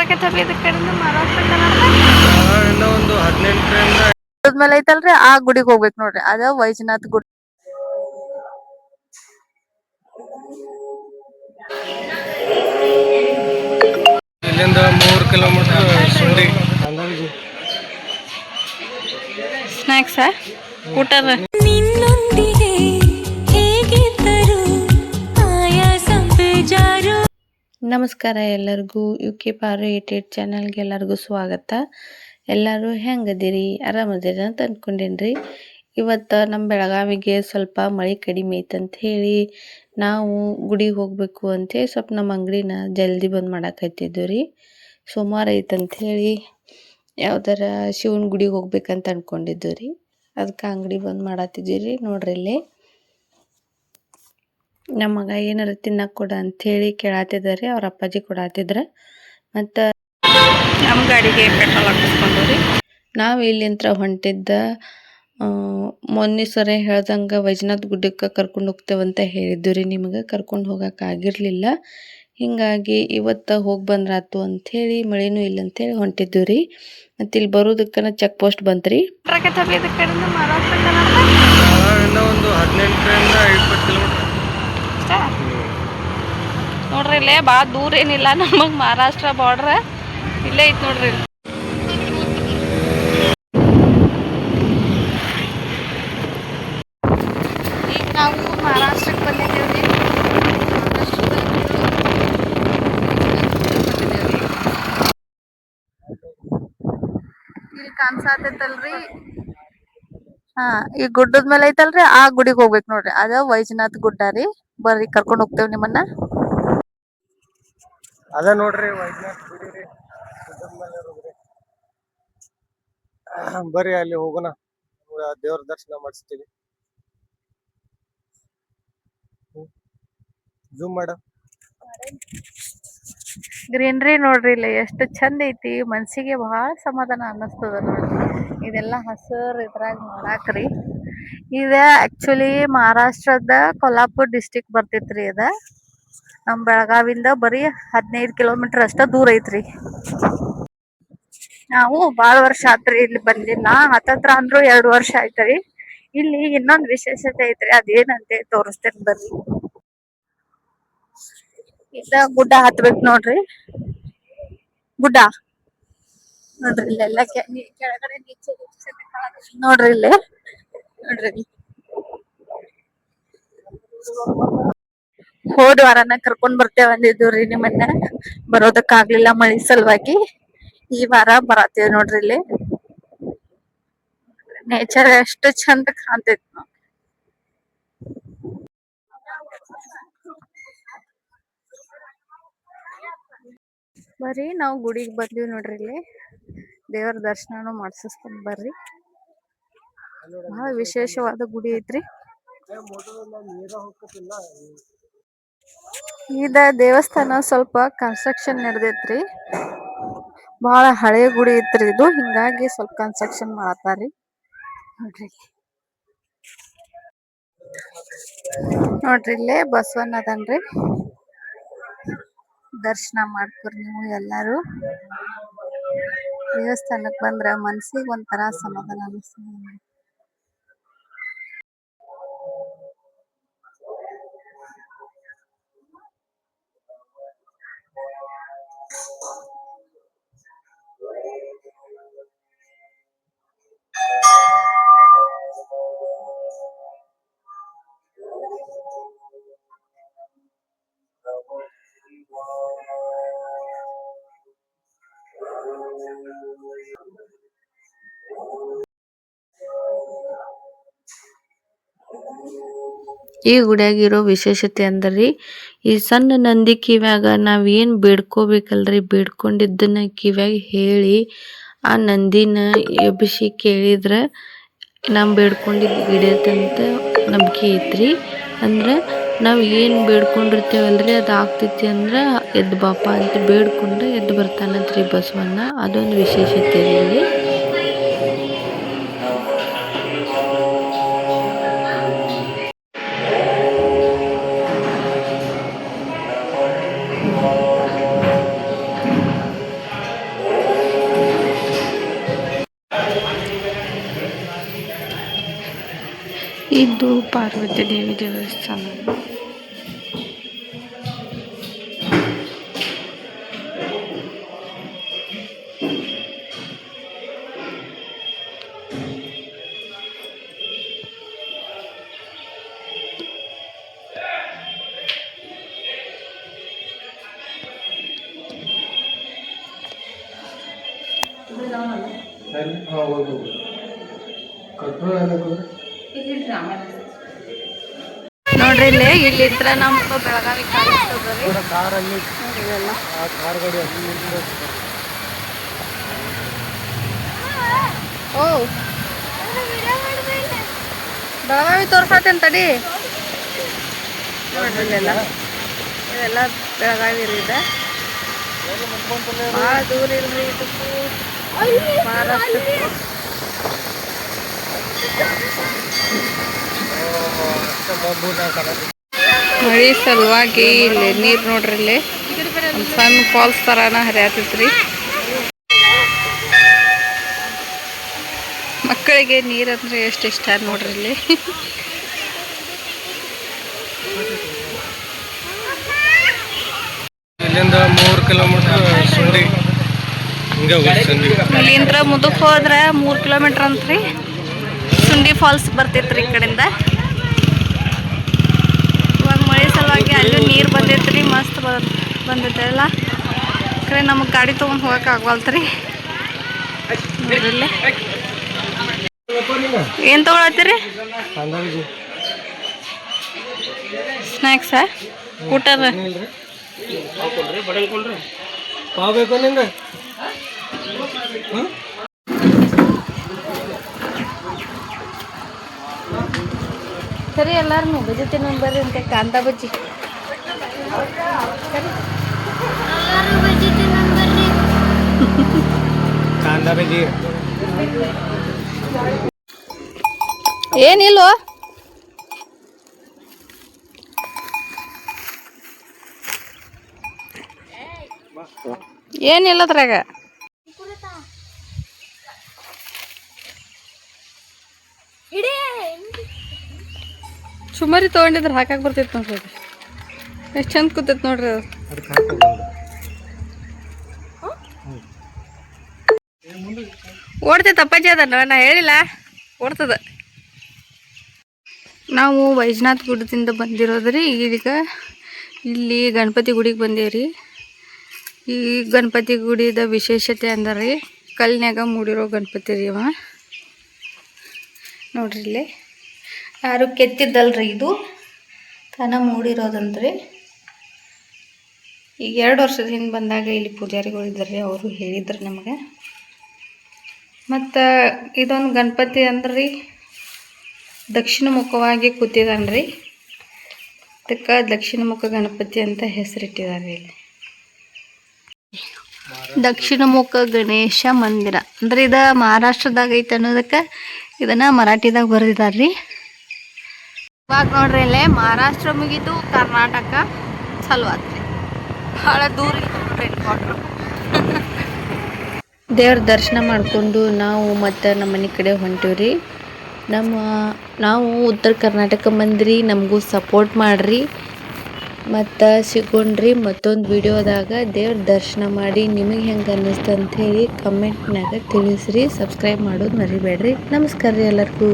ಬರಕತ್ತಲ್ಲ ಇದಕ್ಕೆ ಕಡೆಯಿಂದ ಮಹಾರಾಷ್ಟ್ರ ಕರ್ನಾಟಕ ಒಂದು 18ರಿಂದ ಆದ್ಮೇಲೆ ಐತಲ್ರಿ ಆ ಗುಡಿಗೆ ಹೋಗ್ಬೇಕು ನೋಡ್ರಿ ಅದ ವೈಜನಾಥ್ ಗುಡಿ. ಇಲ್ಲಿಂದ 3 ಕಿಲೋಮೀಟರ್ ಸುಂಡಿ ಸ್ನಾಕ್ಸ್ ಊಟದ ನಿನ್ನೊಂದಿಗೆ ಹೇಗಿದ್ದರು ಆಯಾಸ ಬೇಜಾರು. ನಮಸ್ಕಾರ ಎಲ್ಲರಿಗೂ ಯುಕೆ ಪಾರು 88 ಚಾನಲ್ಗೆ ಎಲ್ಲರಿಗೂ ಸ್ವಾಗತ. ಎಲ್ಲರೂ ಹೆಂಗದಿರಿ ಆರಾಮದಿರಿ ಅಂತ ಅಂದ್ಕೊಂಡೇನ್ರಿ. ಇವತ್ತು ನಮ್ಮ ಬೆಳಗಾವಿಗೆ ಸ್ವಲ್ಪ ಮಳೆ ಕಡಿಮೆ ಐತಂತ ಹೇಳಿ ನಾವು ಗುಡಿಗೆ ಹೋಗಬೇಕು ಅಂತೇಳಿ ಸ್ವಲ್ಪ ನಮ್ಮ ಅಂಗಡಿನ ಜಲ್ದಿ ಬಂದ್ ಮಾಡಾಕತ್ತಿದ್ದೀವಿ ರೀ. ಸೋಮವಾರ ಐತಂತ ಹೇಳಿ ಯಾವ್ದಾರ ಶಿವನ ಗುಡಿಗೆ ಹೋಗ್ಬೇಕಂತ ಅಂದ್ಕೊಂಡಿದ್ದೀವಿ ರೀ. ಅದಕ್ಕೆ ಅಂಗಡಿ ಬಂದ್ ಮಾಡತ್ತಿದ್ದೀವಿ ರೀ. ನೋಡ್ರಿ ಇಲ್ಲಿ ನಮ್ಮ ಮಗ ಏನಾರ ತಿನ್ನಕ್ಕೆ ಕೊಡ ಅಂಥೇಳಿ ಕೇಳತ್ತಿದ್ದಾರೆ. ಅವ್ರ ಅಪ್ಪಾಜಿ ಕೊಡತ್ತಿದ್ರ. ಮತ್ತು ನಮ್ಮ ಗಾಡಿಗೆ ಪೆಟ್ರೋಲ್ ಹಾಕಿಸ್ಕೊಂಡು ರೀ ನಾವು ಇಲ್ಲಿಂತ್ರ ಹೊಂಟಿದ್ದ ಮೊನ್ನೆ ಸರಿ ಹೇಳ್ದಂಗೆ ವೈಜನಾಥ್ ಗುಡ್ಡಕ್ಕೆ ಕರ್ಕೊಂಡು ಹೋಗ್ತೇವಂತ ಹೇಳಿದ್ದು ರೀ. ನಿಮಗೆ ಕರ್ಕೊಂಡು ಹೋಗೋಕ್ಕಾಗಿರಲಿಲ್ಲ. ಹೀಗಾಗಿ ಇವತ್ತು ಹೋಗಿ ಬಂದ್ರಾತು ಅಂಥೇಳಿ ಮಳೆನೂ ಇಲ್ಲ ಅಂಥೇಳಿ ಹೊಂಟಿದ್ದು ರೀ. ಮತ್ತು ಇಲ್ಲಿ ಬರೋದಕ್ಕನ ಚೆಕ್ ಪೋಸ್ಟ್ ಬಂತ್ರಿ. ಬರಕತ್ತಲ್ಲ ಇದಕ್ಕೆ ಕಡೆಯಿಂದ ಮಹಾರಾಷ್ಟ್ರ ಕರ್ನಾಟಕ ಒಂದು 18ರಿಂದ 20 ಕಿಲೋಮೀಟರ್ ನೋಡ್ರಿ ಇಲ್ಲೇ ಭಾಳ ದೂರ ಏನಿಲ್ಲ. ನಮಗೆ ಮಹಾರಾಷ್ಟ್ರ ಬಾರ್ಡ್ರ ಇಲ್ಲೇ ಐತಿ ನೋಡ್ರಿ. ಈಗ ನಾವು ಮಹಾರಾಷ್ಟ್ರಕ್ಕೆ ಬಂದಿದ್ದೇವ್ರಿ. ಇಲ್ಲಿ ಕಾಣಿಸತೈತಲ್ರಿ ಈ ಗುಡ್ಡದ ಮೇಲೆ ಐತಲ್ರಿ ಆ ಗುಡಿಗೆ ಹೋಗ್ಬೇಕು ನೋಡ್ರಿ ಅದ ವೈಜನಾಥ್ ಗುಡ್ಡ ರೀ. ಬರ್ರಿ ಕರ್ಕೊಂಡ್ ಹೋಗ್ತೇವ್ ನಿಮ್ಮನ್ನ. ಅದ ನೋಡ್ರಿ ವೈದ್ಯನಾಥ್ ಗುಡಿ ರೀ. ಬರ್ರಿ ಅಲ್ಲಿ ಹೋಗೋಣ, ದೇವ್ರ ದರ್ಶನ ಮಾಡಿಸ್ತೀವಿ. ಜೂಮ್ ಮಾಡ ಗ್ರೀನ್ರಿ ನೋಡ್ರಿ ಇಲ್ಲ ಎಷ್ಟು ಚಂದ ಐತಿ. ಮನ್ಸಿಗೆ ಬಹಳ ಸಮಾಧಾನ ಅನ್ನಿಸ್ತದ ನೋಡ್ರಿ. ಇದೆಲ್ಲ ಹಸರ್ ಇದ್ರಾಗ ನೋಡಾಕ್ರಿ. ಇದ ಆಕ್ಚುಲಿ ಮಹಾರಾಷ್ಟ್ರದ ಕೊಲ್ಹಾಪುರ್ ಡಿಸ್ಟಿಕ್ ಬರ್ತೈತ್ರಿ. ಅದ ನಮ್ ಬೆಳಗಾವಿಂದ ಬರೀ 15 ಕಿಲೋಮೀಟರ್ ಅಷ್ಟ ದೂರ ಐತ್ರಿ. ನಾವು ಬಾಳ ವರ್ಷ ಆತ್ರಿ ಇಲ್ಲಿ ಬಂದಿಲ್ಲ. ಹತ್ತತ್ರ ಅಂದ್ರು 2 ವರ್ಷ ಆಯ್ತರಿ. ಇಲ್ಲಿ ಇನ್ನೊಂದ್ ವಿಶೇಷತೆ ಐತ್ರಿ, ಅದೇನಂತೆ ತೋರಿಸ್ತೇನೆ ಬರ್ರಿ. ಇದ ಗುಡ್ಡ ಹತ್ಬೇಕು ನೋಡ್ರಿ. ಗುಡ್ಡ ನೋಡ್ರಿ ಇಲ್ಲೆಲ್ಲ ಕೆಳಗಡೆ ನೋಡ್ರಿ ಇಲ್ಲಿ ನೋಡ್ರಿ. ಹೋದ ವಾರನ ಕರ್ಕೊಂಡ್ ಬರ್ತೇವೆ ಅಂದಿದ್ದೀವ್ರಿ ನಿಮ್ಮನ್ನ. ಬರೋದಕ್ಕಾಗ್ಲಿಲ್ಲ ಮಳಿ ಸಲುವಾಗಿ. ಈ ವಾರ ಬರತ್ತೇವ್ ನೋಡ್ರಿ. ಇಲ್ಲಿ ನೇಚರ್ ಎಷ್ಟು ಚಂದ ಕಾಣ್ತೈತಿ ನೋಡ್ರಿ. ಬರ್ರಿ ನಾವು ಗುಡಿಗೆ ಬಂದಿವಿ ನೋಡ್ರಿ. ಇಲ್ಲಿ ದೇವರ ದರ್ಶನನು ಮಾಡ್ಸಿಸ್ಕೊಂಡ್ ಬರ್ರಿ. ಬಹಳ ವಿಶೇಷವಾದ ಗುಡಿ ಐತ್ರಿ. ಇದ ದೇವಸ್ಥಾನ ಸ್ವಲ್ಪ ಕನ್ಸ್ಟ್ರಕ್ಷನ್ ನಡೆದೈತ್ರಿ. ಬಹಳ ಹಳೆ ಗುಡಿ ಐತ್ರಿ ಇದು. ಹಿಂಗಾಗಿ ಸ್ವಲ್ಪ ಕನ್ಸ್ಟ್ರಕ್ಷನ್ ಮಾಡತಾರಿ ನೋಡ್ರಿ. ನೋಡ್ರಿ ಇಲ್ಲೇ ಬಸವಣ್ಣ ಅದನ್ರಿ. ದರ್ಶನ ಮಾಡ್ಕೊರಿ ನೀವು ಎಲ್ಲಾರು. ದೇವಸ್ಥಾನಕ್ ಬಂದ್ರ ಮನ್ಸಿಗೆ ಒಂಥರ ಸಮಾಧಾನ ಅನಿಸ್ತದ. ಈ ಗುಡಿಯಾಗಿರೋ ವಿಶೇಷತೆ ಅಂದ್ರಿ, ಈ ಸಣ್ಣ ನಂದಿ ಕಿವ್ಯಾಗ ನಾವ್ ಏನ್ ಬೇಡ್ಕೋಬೇಕಲ್ರಿ, ಬೇಡ್ಕೊಂಡಿದ್ದನ್ನ ಕಿವ್ಯಾಗ ಹೇಳಿ ಆ ನಂದಿನ ಎಬ್ಬಿಸಿ ಕೇಳಿದ್ರ ನಮ್ ಬೇಡ್ಕೊಂಡಿದ್ ಈಡೇರ್ತಂತ ನಂಬಿಕೆ ಐತ್ರಿ. ಅಂದ್ರ ನಾವ್ ಏನ್ ಬೇಡ್ಕೊಂಡಿರ್ತೇವಲ್ರಿ ಅದ್ ಆಗ್ತೈತಿ ಅಂದ್ರ ಎದ್ದು ಬಾಪ ಅಂತ ಬೇಡ್ಕೊಂಡ್ರೆ ಎದ್ದು ಬರ್ತಾನಂತ್ರಿ ಬಸವಣ್ಣ. ಅದೊಂದು ವಿಶೇಷತೆ ಇಲ್ಲಿ. ಇದು ಪಾರ್ವತಿ ದೇವಿ ದೇವಸ್ಥಾನ. ನೋಡ್ರಿ ಇಲ್ಲಿಂತ್ರ ನಮ್ಮ ಬೆಳಗಾವಿ ಕಾಣಿಸ್ತದ್ರಿ. ಕಾರಲ್ಲಿ ಇವೆಲ್ಲ ಆ ಕಾರ್ ಗಾಡಿ ಅಲ್ಲಿ ಓ ಬೆಳಗಾವಿ ತೋರ್ಸಾತೇನ್ ತಡಿ. ನೋಡ್ರಿ ಇಲ್ಲೆಲ್ಲ ಇವೆಲ್ಲ ಬೆಳಗಾವಿ ರೀ. ಇದೆ ಭಾಳ ದೂರ ಇಲ್ರಿ ಇದಕ್ಕೂ ಮಹಾರಾಷ್ಟ್ರಕ್ಕೂ. ಮಳಿ ಸಲುವಾಗಿ ಇಲ್ಲಿ ನೀರು ನೋಡ್ರಿ ಇಲ್ಲಿ ಒಂದು ಸಣ್ಣ ಫಾಲ್ಸ್ ತರಾನ ಹರಿಯಾತೈತ್ರಿ. ಮಕ್ಕಳಿಗೆ ನೀರಂದ್ರೆ ಎಷ್ಟು ಇಷ್ಟ ನೋಡ್ರಿ ಇಲ್ಲಿ. ಇಲ್ಲಿಂದ 3 ಕಿಲೋಮೀಟರ್ ಸುಂಡಿ. ಇಲ್ಲಿಂದ ಮುಂದಕ್ಕೆ ಹೋದ್ರೆ 3 ಕಿಲೋಮೀಟರ್ ಅಂತ್ರಿ ಸುಂಡಿ ಫಾಲ್ಸ್ ಬರ್ತೈತ್ರಿ ಈ ಕಡೆಯಿಂದ. ಇವಾಗ ಮಳೆ ಸಲುವಾಗಿ ಅಲ್ಲೂ ನೀರು ಬಂದೈತ್ರಿ, ಮಸ್ತ್ ಬಂದೈತೆ ಎಲ್ಲ. ಕಡೆ ನಮಗೆ ಗಾಡಿ ತೊಗೊಂಡು ಹೋಗಕ್ಕೆ ಆಗವಲ್ತ್ರಿ. ನೋಡ್ರಿ ಏನು ತೊಗೊಳತ್ತೀರಿ? ಸ್ನ್ಯಾಕ್ಸಾ ಊಟದ? ಪಾವ್ಬೇಕು ನಿಂಗೆ ಸರಿ ಎಲ್ಲಾರು ಬಜ್ಜಿ ತಿನ್ನೋಣ ಬರ್ರಿ ಅಂತ. ಕಾಂದ ಬಜ್ಜಿ ಕಾಂದ ಬಜ್ಜಿ ಏನಿಲ್ವೋ ಏನಿಲ್ಲದ್ರಾಗ. ಸುಮಾರಿ ತೊಗೊಂಡಿದ್ರೆ ಹಾಕಕ್ಕೆ ಬರ್ತೈತೆ ನೋಡ್ರಿ. ಅದು ಎಷ್ಟು ಚಂದ ಕೂತೈತೆ ನೋಡ್ರಿ. ಅದು ಓಡ್ತೈತೆ ಅಪ್ಪಾಜಿ. ಅದನ್ನ ನಾ ಹೇಳಿಲ್ಲ, ಓಡ್ತದ. ನಾವು ವೈಜನಾಥ್ ಗುಡ್ಡದಿಂದ ಬಂದಿರೋದ್ರಿ. ಈಗ ಇಲ್ಲಿ ಗಣಪತಿ ಗುಡಿಗೆ ಬಂದೇವ್ರಿ. ಈ ಗಣಪತಿ ಗುಡಿದ ವಿಶೇಷತೆ ಅಂದ್ರೆ ಕಲ್ಲಿನ್ಯಾಗ ಮೂಡಿರೋ ಗಣಪತಿ ರೀ ಅವ. ನೋಡ್ರಿ ಇಲ್ಲಿ ಯಾರು ಕೆತ್ತಿದ್ದಲ್ರಿ, ಇದು ತಾನ ಮೂಡಿರೋದಂತ್ರಿ. ಈಗ 2 ವರ್ಷದ ಹಿಂದೆ ಬಂದಾಗ ಇಲ್ಲಿ ಪೂಜಾರಿಗಳು ಇದ್ರಿ, ಅವರು ಹೇಳಿದ್ರು ನಮಗೆ. ಮತ್ತು ಇದೊಂದು ಗಣಪತಿ ಅಂದ್ರಿ ದಕ್ಷಿಣ ಮುಖವಾಗಿ ಕೂತಿದ್ದಾನ್ರಿ. ಅದಕ್ಕೆ ದಕ್ಷಿಣ ಮುಖ ಗಣಪತಿ ಅಂತ ಹೆಸರಿಟ್ಟಿದ್ದಾರೆ. ಇಲ್ಲಿ ದಕ್ಷಿಣ ಮುಖ ಗಣೇಶ ಮಂದಿರ ಅಂದ್ರೆ ಇದು ಮಹಾರಾಷ್ಟ್ರದಾಗ ಐತೆ ಅನ್ನೋದಕ್ಕೆ ಇದನ್ನ ಮರಾಠಿದಾಗ ಬರೆದಿದ್ದಾರ್ರಿ. ಇವಾಗ ನೋಡ್ರಿ ಇಲ್ಲೇ ಮಹಾರಾಷ್ಟ್ರ ಮುಗಿದು ಕರ್ನಾಟಕ ಚಲೋ ಆತ್ರಿ. ಭಾಳ ದೂರ ದೇವ್ರ ದರ್ಶನ ಮಾಡಿಕೊಂಡು ನಾವು ಮತ್ತು ನಮ್ಮ ಮನೆ ಕಡೆ ಹೊಂಟೀವ್ರಿ. ನಾವು ಉತ್ತರ ಕರ್ನಾಟಕ ಬಂದ್ರಿ, ನಮಗೂ ಸಪೋರ್ಟ್ ಮಾಡಿರಿ. ಮತ್ತು ಸಿಗೋಣ್ರಿ ಮತ್ತೊಂದು ವಿಡಿಯೋದಾಗ. ದೇವ್ರ ದರ್ಶನ ಮಾಡಿ ನಿಮಗೆ ಹೆಂಗೆ ಅನ್ನಿಸ್ತು ಅಂಥೇಳಿ ಕಮೆಂಟ್ನಾಗ ತಿಳಿಸ್ರಿ. ಸಬ್ಸ್ಕ್ರೈಬ್ ಮಾಡೋದು ಮರಿಬೇಡ್ರಿ. ನಮಸ್ಕಾರ ರೀ ಎಲ್ಲರಿಗೂ.